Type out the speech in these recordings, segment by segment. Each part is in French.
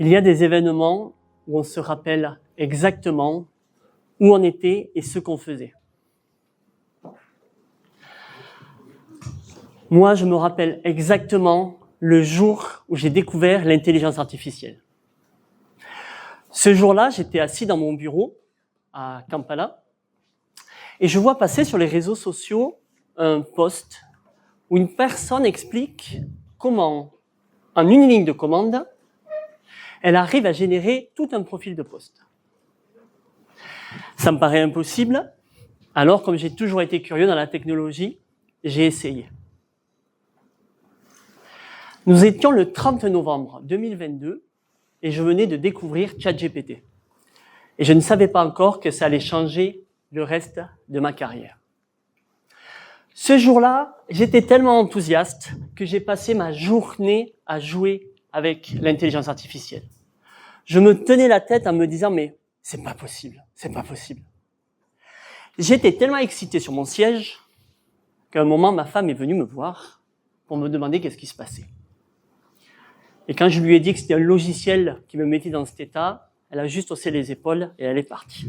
Il y a des événements où on se rappelle exactement où on était et ce qu'on faisait. Moi, je me rappelle exactement le jour où j'ai découvert l'intelligence artificielle. Ce jour-là, j'étais assis dans mon bureau à Kampala et je vois passer sur les réseaux sociaux un post où une personne explique comment, en une ligne de commande, elle arrive à générer tout un profil de poste. Ça me paraît impossible, alors comme j'ai toujours été curieux dans la technologie, j'ai essayé. Nous étions le 30 novembre 2022 et je venais de découvrir ChatGPT. Et je ne savais pas encore que ça allait changer le reste de ma carrière. Ce jour-là, j'étais tellement enthousiaste que j'ai passé ma journée à jouer avec l'intelligence artificielle. Je me tenais la tête en me disant « mais c'est pas possible, c'est pas possible ». J'étais tellement excité sur mon siège qu'à un moment, ma femme est venue me voir pour me demander qu'est-ce qui se passait. Et quand je lui ai dit que c'était un logiciel qui me mettait dans cet état, elle a juste haussé les épaules et elle est partie.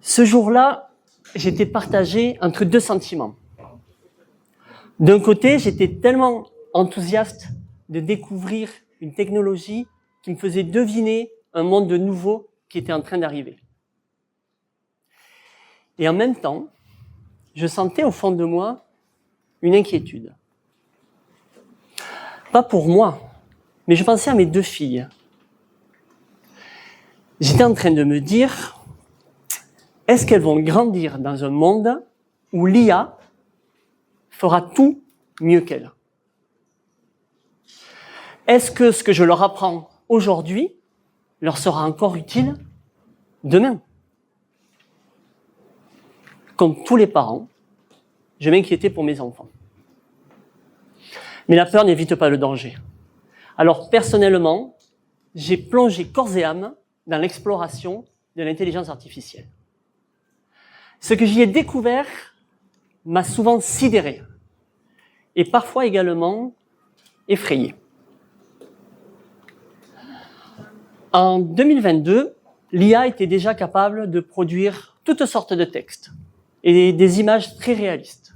Ce jour-là, j'étais partagé entre deux sentiments. D'un côté, j'étais tellement enthousiaste de découvrir une technologie qui me faisait deviner un monde nouveau qui était en train d'arriver. Et en même temps, je sentais au fond de moi une inquiétude. Pas pour moi, mais je pensais à mes deux filles. J'étais en train de me dire, est-ce qu'elles vont grandir dans un monde où l'IA fera tout mieux qu'elles? Est-ce que ce que je leur apprends aujourd'hui leur sera encore utile demain? Comme tous les parents, je m'inquiétais pour mes enfants. Mais la peur n'évite pas le danger. Alors personnellement, j'ai plongé corps et âme dans l'exploration de l'intelligence artificielle. Ce que j'y ai découvert m'a souvent sidéré et parfois également effrayé. En 2022, l'IA était déjà capable de produire toutes sortes de textes et des images très réalistes.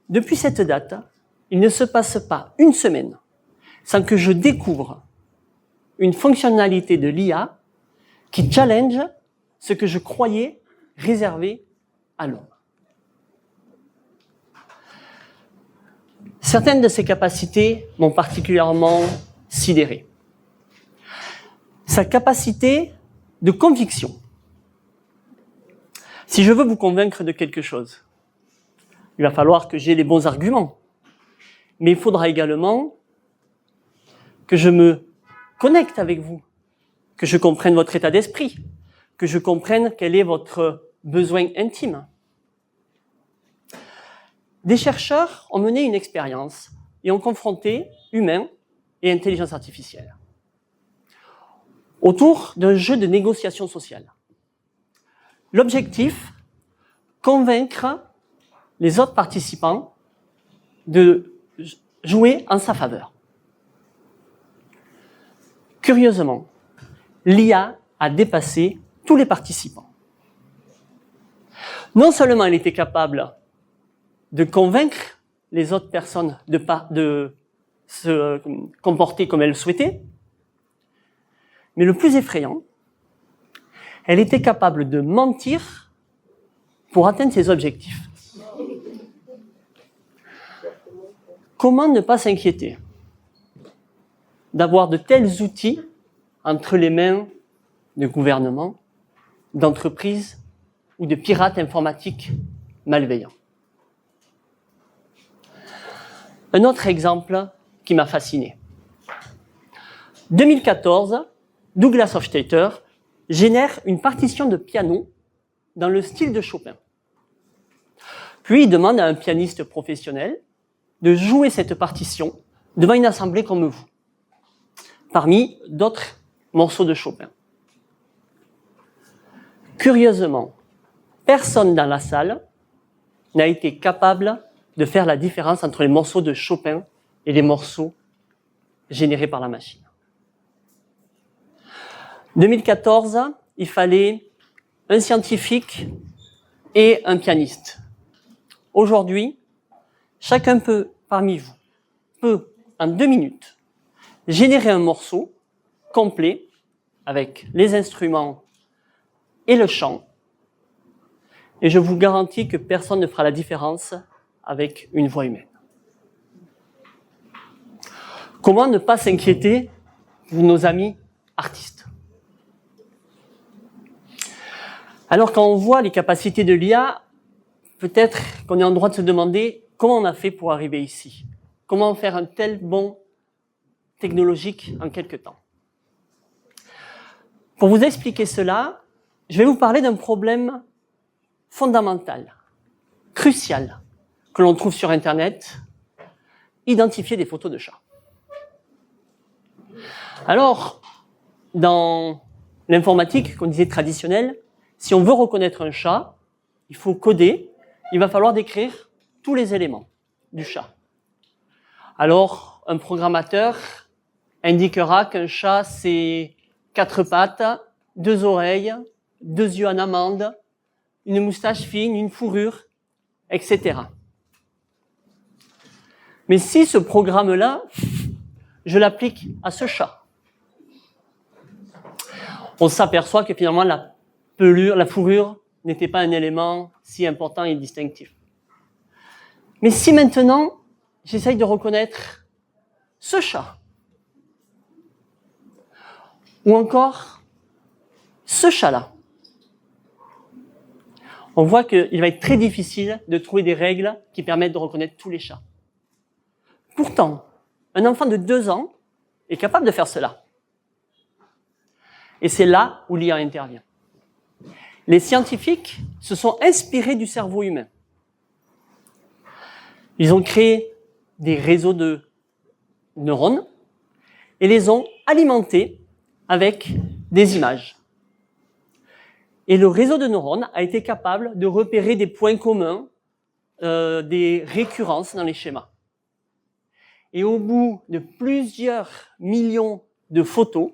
Depuis cette date, il ne se passe pas une semaine sans que je découvre une fonctionnalité de l'IA qui challenge ce que je croyais réservé à l'homme. Certaines de ces capacités m'ont particulièrement sidéré. Sa capacité de conviction. Si je veux vous convaincre de quelque chose, il va falloir que j'ai les bons arguments. Mais il faudra également que je me connecte avec vous, que je comprenne votre état d'esprit, que je comprenne quel est votre besoin intime. Des chercheurs ont mené une expérience et ont confronté humains et intelligence artificielle autour d'un jeu de négociation sociale. L'objectif, convaincre les autres participants de jouer en sa faveur. Curieusement, l'IA a dépassé tous les participants. Non seulement elle était capable de convaincre les autres personnes de se comporter comme elle souhaitait, mais le plus effrayant, elle était capable de mentir pour atteindre ses objectifs. Comment ne pas s'inquiéter d'avoir de tels outils entre les mains de gouvernements, d'entreprises ou de pirates informatiques malveillants? Un autre exemple qui m'a fasciné. 2014, Douglas Hofstadter génère une partition de piano dans le style de Chopin. Puis il demande à un pianiste professionnel de jouer cette partition devant une assemblée comme vous, parmi d'autres morceaux de Chopin. Curieusement, personne dans la salle n'a été capable de faire la différence entre les morceaux de Chopin et les morceaux générés par la machine. 2014, il fallait un scientifique et un pianiste. Aujourd'hui, chacun parmi vous peut, en 2 minutes, générer un morceau complet avec les instruments et le chant. Et je vous garantis que personne ne fera la différence avec une voix humaine. Comment ne pas s'inquiéter pour nos amis artistes? Alors quand on voit les capacités de l'IA, peut-être qu'on est en droit de se demander comment on a fait pour arriver ici. Comment faire un tel bond technologique en quelque temps. Pour vous expliquer cela, je vais vous parler d'un problème fondamental, crucial, que l'on trouve sur Internet, identifier des photos de chats. Alors, dans l'informatique, qu'on disait traditionnelle, si on veut reconnaître un chat, il faut coder, il va falloir décrire tous les éléments du chat. Alors, un programmateur indiquera qu'un chat, c'est 4 pattes, 2 oreilles, 2 yeux en amande, une moustache fine, une fourrure, etc. Mais si ce programme-là, je l'applique à ce chat, on s'aperçoit que finalement la pelure, la fourrure n'était pas un élément si important et distinctif. Mais si maintenant, j'essaye de reconnaître ce chat, ou encore ce chat-là, on voit qu'il va être très difficile de trouver des règles qui permettent de reconnaître tous les chats. Pourtant, un enfant de 2 ans est capable de faire cela. Et c'est là où l'IA intervient. Les scientifiques se sont inspirés du cerveau humain. Ils ont créé des réseaux de neurones et les ont alimentés avec des images. Et le réseau de neurones a été capable de repérer des points communs, des récurrences dans les schémas. Et au bout de plusieurs millions de photos,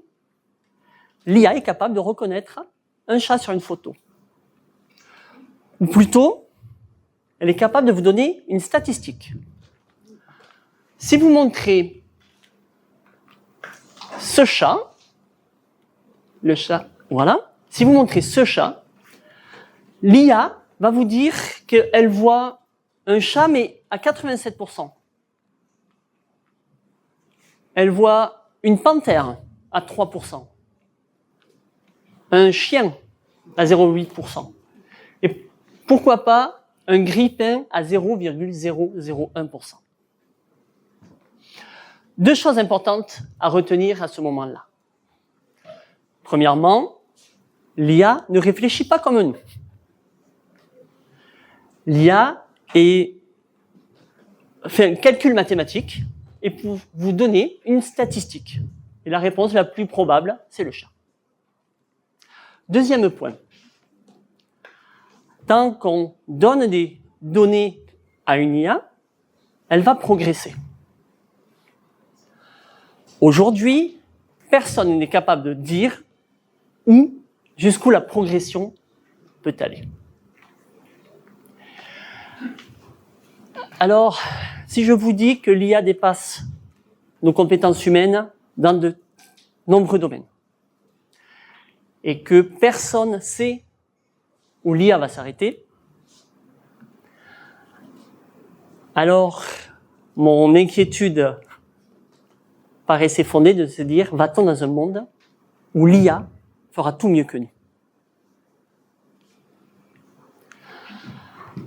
l'IA est capable de reconnaître un chat sur une photo. Ou plutôt, elle est capable de vous donner une statistique. Si vous montrez ce chat, le chat, voilà. Si vous montrez ce chat, l'IA va vous dire qu'elle voit un chat, mais à 87%. Elle voit une panthère à 3%. Un chien à 0,8%. Et pourquoi pas un grippin à 0,001%. 2 choses importantes à retenir à ce moment-là. Premièrement, l'IA ne réfléchit pas comme nous. L'IA fait un calcul mathématique et pour vous donner une statistique. Et la réponse la plus probable, c'est le chat. Deuxième point. Tant qu'on donne des données à une IA, elle va progresser. Aujourd'hui, personne n'est capable de dire jusqu'où la progression peut aller. Alors, si je vous dis que l'IA dépasse nos compétences humaines dans de nombreux domaines, et que personne ne sait où l'IA va s'arrêter, alors mon inquiétude paraissait fondée de se dire, va-t-on dans un monde où l'IA fera tout mieux que nous?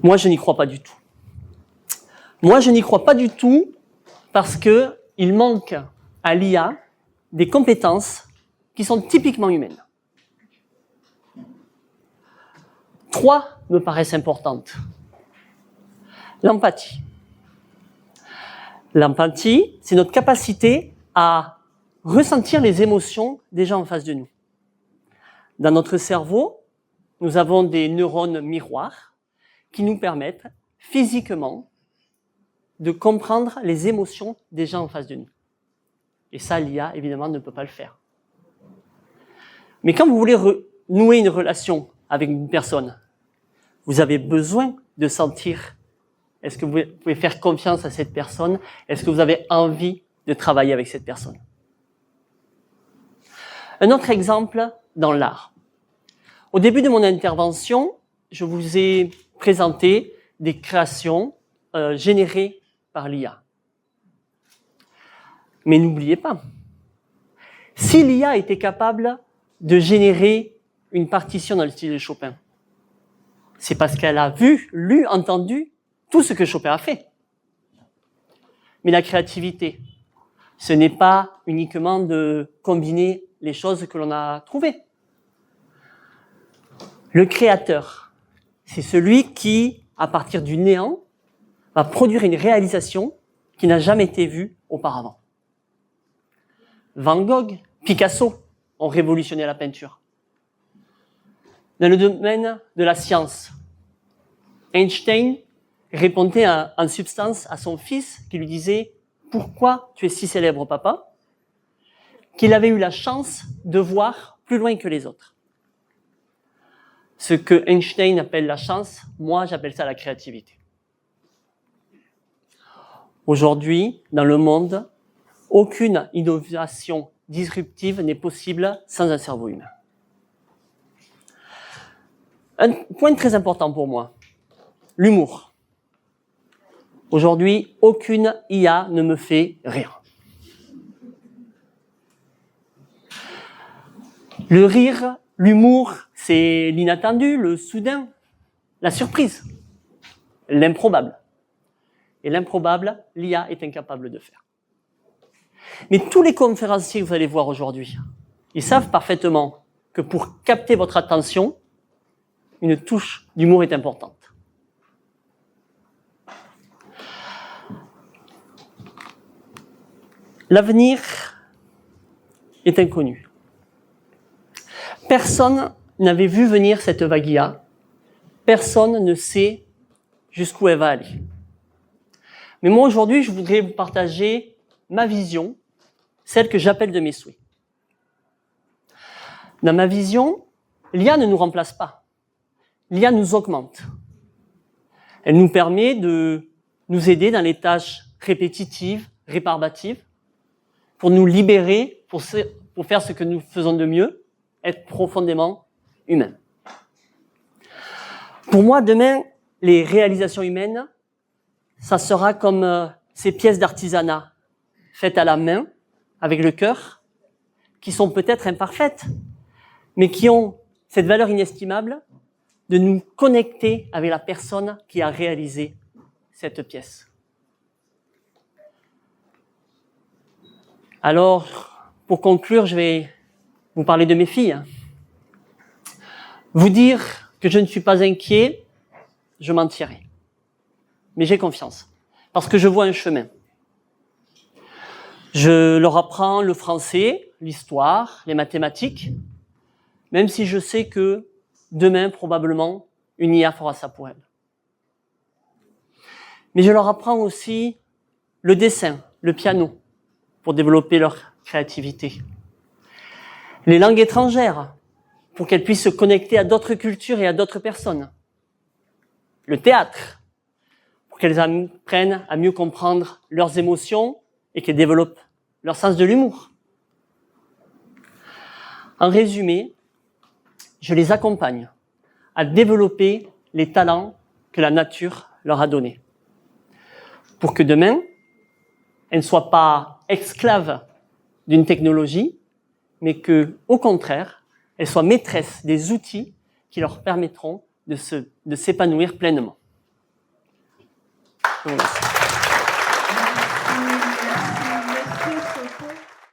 Moi, je n'y crois pas du tout. Moi, je n'y crois pas du tout parce que il manque à l'IA des compétences qui sont typiquement humaines. 3 me paraissent importantes. L'empathie. L'empathie, c'est notre capacité à ressentir les émotions des gens en face de nous. Dans notre cerveau, nous avons des neurones miroirs qui nous permettent physiquement de comprendre les émotions des gens en face de nous. Et ça, l'IA, évidemment, ne peut pas le faire. Mais quand vous voulez nouer une relation avec une personne, vous avez besoin de sentir, est-ce que vous pouvez faire confiance à cette personne? Est-ce que vous avez envie de travailler avec cette personne? Un autre exemple dans l'art. Au début de mon intervention, je vous ai présenté des créations générées par l'IA. Mais n'oubliez pas, si l'IA était capable de générer une partition dans le style de Chopin, c'est parce qu'elle a vu, lu, entendu tout ce que Chopin a fait. Mais la créativité, ce n'est pas uniquement de combiner les choses que l'on a trouvées. Le créateur, c'est celui qui, à partir du néant, va produire une réalisation qui n'a jamais été vue auparavant. Van Gogh, Picasso ont révolutionné la peinture. Dans le domaine de la science, Einstein répondait en substance à son fils qui lui disait « Pourquoi tu es si célèbre, papa ?» qu'il avait eu la chance de voir plus loin que les autres. Ce que Einstein appelle la chance, moi j'appelle ça la créativité. Aujourd'hui, dans le monde, aucune innovation disruptive n'est possible sans un cerveau humain. Un point très important pour moi, l'humour. Aujourd'hui, aucune IA ne me fait rire. Le rire, l'humour, c'est l'inattendu, le soudain, la surprise, l'improbable. Et l'improbable, l'IA est incapable de faire. Mais tous les conférenciers que vous allez voir aujourd'hui, ils savent parfaitement que pour capter votre attention, une touche d'humour est importante. L'avenir est inconnu. Personne n'avait vu venir cette vague IA. Personne ne sait jusqu'où elle va aller. Mais moi, aujourd'hui, je voudrais vous partager ma vision, celle que j'appelle de mes souhaits. Dans ma vision, l'IA ne nous remplace pas. L'IA nous augmente. Elle nous permet de nous aider dans les tâches répétitives, réparbatives, pour nous libérer, pour faire ce que nous faisons de mieux, être profondément humain. Pour moi, demain, les réalisations humaines, ça sera comme ces pièces d'artisanat faites à la main, avec le cœur, qui sont peut-être imparfaites, mais qui ont cette valeur inestimable de nous connecter avec la personne qui a réalisé cette pièce. Alors, pour conclure, je vais vous parler de mes filles. Vous dire que je ne suis pas inquiet, je mentirais. Mais j'ai confiance, parce que je vois un chemin. Je leur apprends le français, l'histoire, les mathématiques, même si je sais que demain, probablement, une IA fera ça pour elles. Mais je leur apprends aussi le dessin, le piano, pour développer leur créativité. Les langues étrangères, pour qu'elles puissent se connecter à d'autres cultures et à d'autres personnes. Le théâtre, pour qu'elles apprennent à mieux comprendre leurs émotions et qu'elles développent leur sens de l'humour. En résumé, je les accompagne à développer les talents que la nature leur a donnés. Pour que demain, elles ne soient pas esclaves d'une technologie, mais que, au contraire, elles soient maîtresses des outils qui leur permettront de s'épanouir pleinement. Je vous remercie.